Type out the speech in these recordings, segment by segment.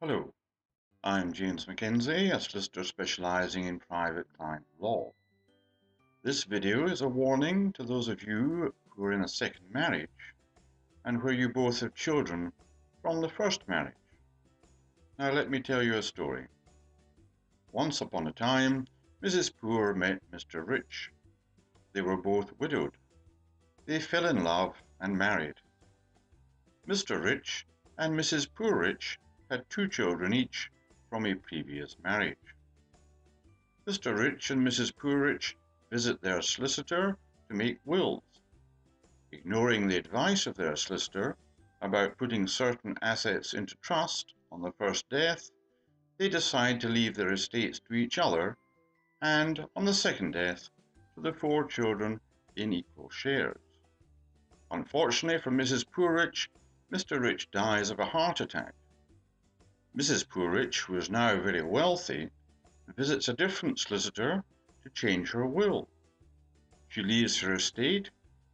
Hello, I'm James Mackenzie, a solicitor specializing in private client law. This video is a warning to those of you who are in a second marriage and where you both have children from the first marriage. Now let me tell you a story. Once upon a time, Mrs. Poor met Mr. Rich. They were both widowed. They fell in love and married. Mr. Rich and Mrs. Poor Rich had 2 children each from a previous marriage. Mr. Rich and Mrs. Poor Rich visit their solicitor to make wills. Ignoring the advice of their solicitor about putting certain assets into trust on the first death, they decide to leave their estates to each other and, on the second death, to the 4 children in equal shares. Unfortunately for Mrs. Poor Rich, Mr. Rich dies of a heart attack. Mrs. Poor Rich, who is now very wealthy, visits a different solicitor to change her will. She leaves her estate,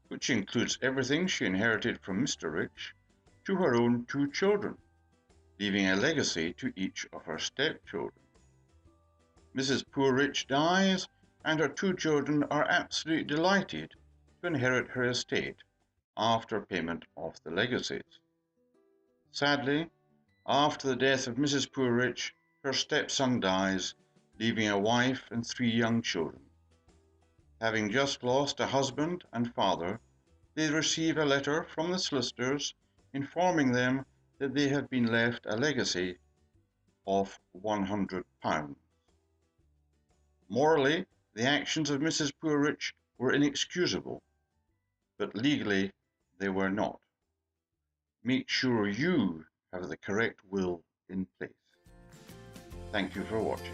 which includes everything she inherited from Mr. Rich, to her own 2 children, leaving a legacy to each of her stepchildren. Mrs. Poor Rich dies, and her 2 children are absolutely delighted to inherit her estate after payment of the legacies. Sadly, after the death of Mrs. Poor Rich, her stepson dies, leaving a wife and 3 young children. Having just lost a husband and father, they receive a letter from the solicitors informing them that they have been left a legacy of £100. Morally, the actions of Mrs. Poor Rich were inexcusable, but legally they were not. Make sure you have the correct will in place. Thank you for watching.